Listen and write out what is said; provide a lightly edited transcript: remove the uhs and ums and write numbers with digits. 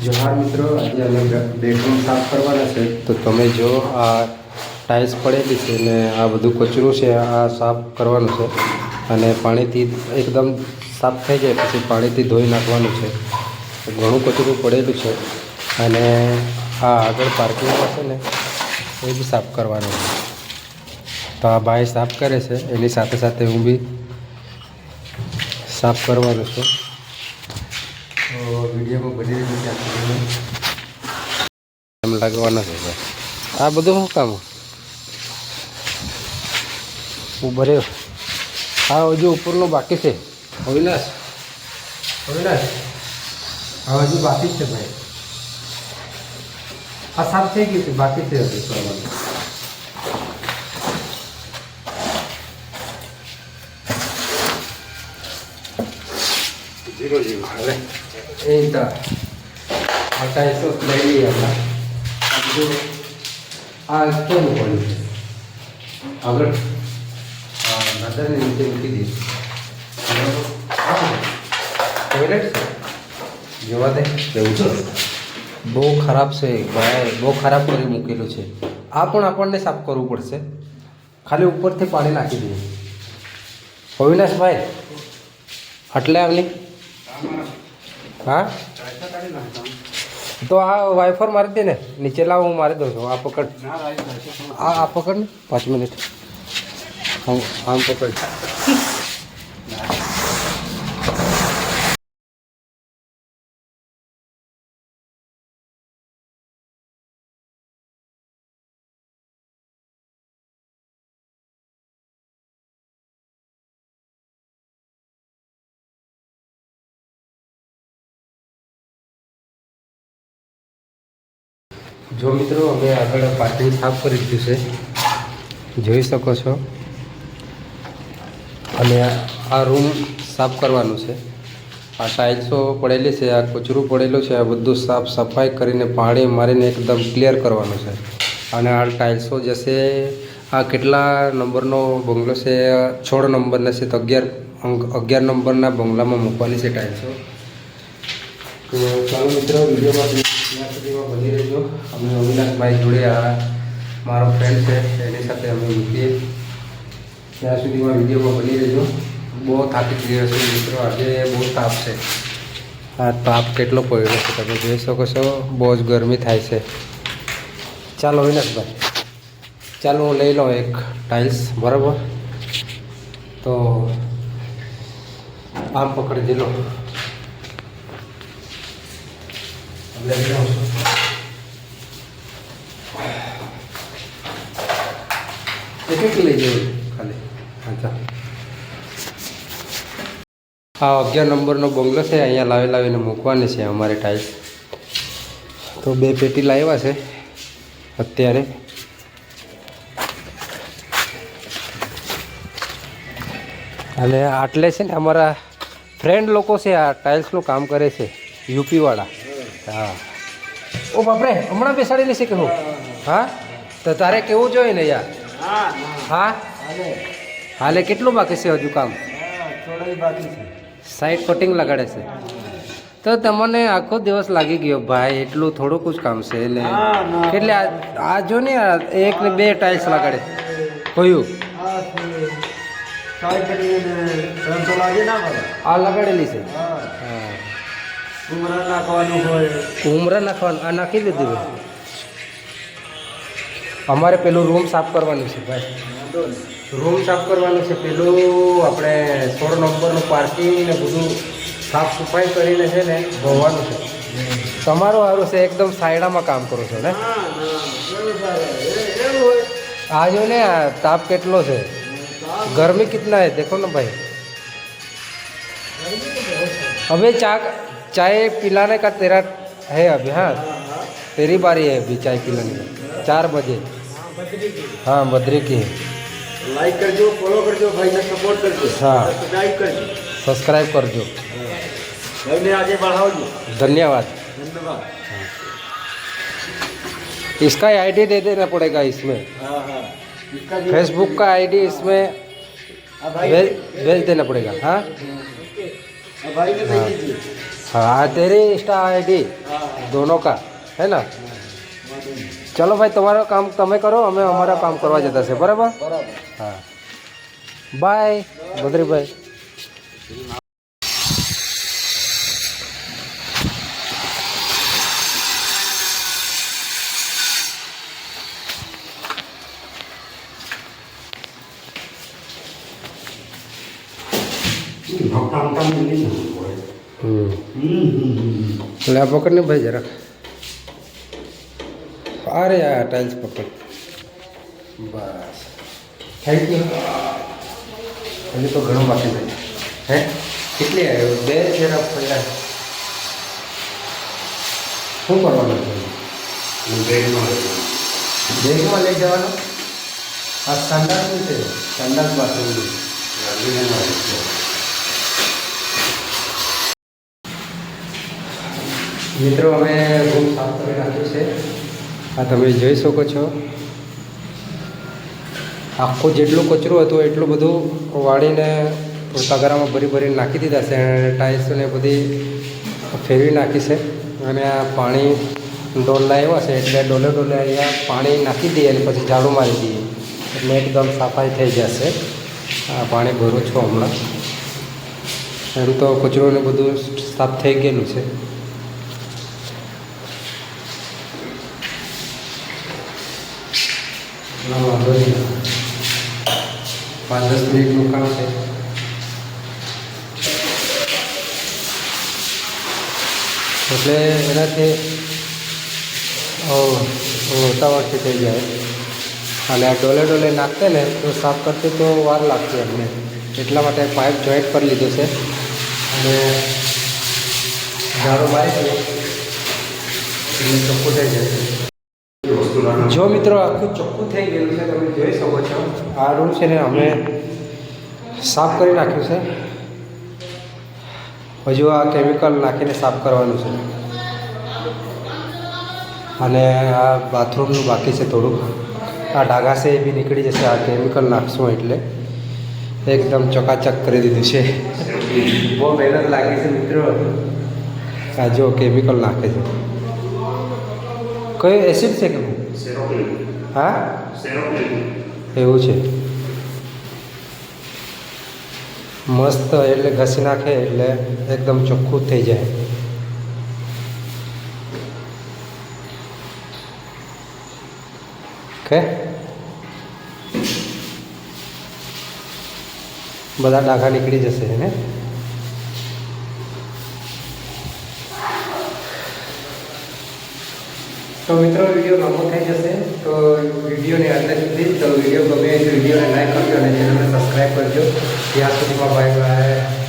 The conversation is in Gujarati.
જોહાર મિત્રો, આજે અમે બેડરૂમ સાફ કરવાના છે. તો તમે જો આ ટાઇલ્સ પડેલી છે ને આ બધું કચરું છે, આ સાફ કરવાનું છે. અને પાણીથી એકદમ સાફ થઈ જાય પછી પાણીથી ધોઈ નાખવાનું છે. ઘણું કચરું પડેલું છે. અને આ આગળ પાર્કિંગમાં છે ને એ બી સાફ કરવાનું છે. તો આ ભાઈ સાફ કરે છે, એની સાથે સાથે હું બી સાફ કરવાનું છું. તો વિડીયોમાં બની રહ્યું ત્યાં એમ લાગવાના છે. આ બધું શું કામ ઉભો રહ્યો? આ હજુ ઉપરનું બાકી છે. અવિનાશ, આ હજુ બાકી જ છે ભાઈ. આ સાફ થઈ ગયું છે, બાકી છે હજુ કરવાનું. જીરો હવે એ આ ટાઈસો લઈ લઈએ આપણે. આ બધું આ કેવું પડ્યું છે આગળ નજરની નીચે મૂકી દઈએ. ટોયલેટ જોવા દે કેવું છે. બહુ ખરાબ છે ભાઈ, બહુ ખરાબ કરી મૂકેલું છે. આ પણ આપણને સાફ કરવું પડશે. ખાલી ઉપરથી પાણી નાખી દઈએ. અવિનાશભાઈ એટલે આવલી હા, તો આ વાઇફર મારી દે ને નીચે. લાવ, હું મારી દઉં છું. આ પકડ, આ પકડ ને 5 મિનિટ. આમ પકડ. જો મિત્રો, અમે આગળ પાર્કિંગ સાફ કરી દીધું છે, જોઈ શકો છો. અને આ રૂમ સાફ કરવાનું છે. આ ટાઇલ્સો પડેલી છે, આ કચરું પડેલું છે, આ બધું સાફ સફાઈ કરીને પાણી મારીને એકદમ ક્લિયર કરવાનું છે. અને આ ટાઇલ્સો જશે, આ કેટલા નંબરનો બંગલો છે? 16 નંબરના છે. તો 11 નંબરના બંગલામાં મૂકવાની છે ટાઇલ્સો. તો ચાલો મિત્રો, વિડીયોમાં ત્યાં સુધીમાં બની રહેજો. અમે અવિનાશભાઈ જોડે, આ મારો ફ્રેન્ડ છે, એની સાથે અમે મૂકીએ. ત્યાં સુધીમાં વિડીયોમાં બની રહેજો. બહુ થાકી ગયો છે મિત્રો, આજે બહુ તાપ છે. આ તાપ કેટલો પડ્યો છે તમે જોઈ શકો છો. બહુ જ ગરમી થાય છે. ચાલો અવિનાશભાઈ, ચાલો હું લઈ લઉં એક ટાઇલ્સ, બરાબર? તો આમ પકડી લો. એક લઈ જવું ખાલી. અચ્છા, આ 11 નંબરનો બંગલો છે, અહીંયા લાવીને મૂકવાની છે અમારે ટાઇલ્સ. તો 2 પેટી લાવ્યા છે અત્યારે. અને આટલે છે ને અમારા ફ્રેન્ડ લોકો છે, આ ટાઇલ્સનું કામ કરે છે, યુપીવાળા. હા. ઓ બાપરે, હમણાં બેસાડેલી છે કે હું? હા, તો તારે કેવું જોઈએ ને યાર. હા, હાલે કેટલું બાકી છે હજુ કામ? સાઈડ કટિંગ લગાડે છે. તો તમને આખો દિવસ લાગી ગયો ભાઈ, એટલું થોડુંક જ કામ છે. એટલે એટલે આ જો ને, 1 ને 2 ટાઇલ્સ લગાડે. કયું? આ લગાડેલી છે. હા, ઉમરા નાખવાનું. આ નાખી દીધું. અમારે પેલું રૂમ સાફ કરવાનું છે ભાઈ. રૂમ સાફ કરવાનું છે. પેલું આપણે 16 નંબરનું પાર્કિંગ ને બધું સાફ સફાઈ કરીને છે ને ધોવાનું છે. તમારું સારું છે, એકદમ સાયડામાં કામ કરો છો ને. આ જો ને, આ તાપ કેટલો છે, गर्मी कितना है देखो ना भाई. अबे चाय पिलाने का तेरा है अभी. हाँ, तेरी बारी है अभी चाय पिलाने का. 4 बजे. हाँ, बद्री की है. लाइक करजो, फॉलो करजो भाई ने, सपोर्ट करजो. हाँ, सब्सक्राइब करजो. सब्सक्राइब करजो भाई ने, आगे बढ़ाओ. धन्यवाद. इसका आईडी दे देना पड़ेगा इसमें. फेसबुक का आईडी इसमें भेज देना पड़ेगा. हाँ, भाई ने हाँ तेरी इंस्टा आईडी दोनों का है ना। चलो भाई તમારો કામ તમે કરો, અમે અમારા કામ કરવા જતા છે બરાબર। હા બાય બદ્રીભાઈ। એટલે આ પકડ ને ભાઈ જરાક, અરે આ ટાઇલ્સ પકડ બસ। Thank you. હજી તો ઘણું બાકી છે હે। કેટલી આવ્યો? 2 જરા પડ્યા। શું કરવાનું છે? બેગમાં લઈ જવાનો? આ સંડાસ શું છે? સંડાસ બાથરૂમ મિત્રો અમે રૂમ સાફ કરી નાખ્યું છે। આ તમે જોઈ શકો છો, આખો જેટલો કચરો હતો એટલું બધું વાળીને તગારામાં ભરીને નાખી દીધા છે અને ટાઇલ્સને બધી ફેરવી નાખી છે। અને આ પાણી ડોલ લાવ્યા છે એટલે ડોલે અહીંયા પાણી નાખી દઈએ અને પછી ઝાડુ મારી દઈએ એટલે એકદમ સફાઈ થઈ જશે। આ પાણી ભરું છું હમણાં। એમ તો કચરો ને બધું સાફ થઈ ગયેલું છે। વાંધો નહીં, 5-10 મિનિટનું કામ છે। એટલે એનાથી ઉતાવળથી થઈ જાય। અને આ ડોલે નાખતે ને તો સાફ કરતે તો વાર લાગતી અમને, એટલા માટે પાઇપ જોઈન્ટ કરી લીધો છે અને ઝાડુ મારી દઈએ એટલે ચોખ્ખું થઈ જશે। જો મિત્રો આખું ચોખ્ખું થઈ ગયેલું છે, તમે જોઈ શકો છો। આ રૂમ છે ને અમે સાફ કરી નાખ્યું છે। હજુ આ કેમિકલ નાખીને સાફ કરવાનું છે અને આ બાથરૂમનું બાકી છે થોડુંક। આ ડાઘા છે એ બી નીકળી જશે આ કેમિકલ નાખશું એટલે એકદમ ચકાચક કરી દીધું છે। બહુ મહેનત લાગી છે મિત્રો। આ જો કેમિકલ નાખે છે, કયું એસિડ છે કે હા એવું છે। મસ્ત એટલે ઘસી નાખે એટલે એકદમ ચોખ્ખું થઈ જાય। ઓકે, બધા ડાઘા નીકળી જશે ને। તો મિત્રો વિડીયો લાંબો થઈ જશે, તો વિડીયોને અંતે સુધી, તો વિડીયો ગમે તો વિડીયોને લાઈક કરજો અને ચેનલને સબસ્ક્રાઈબ કરજો। ત્યાં સુધીમાં બાય બાય।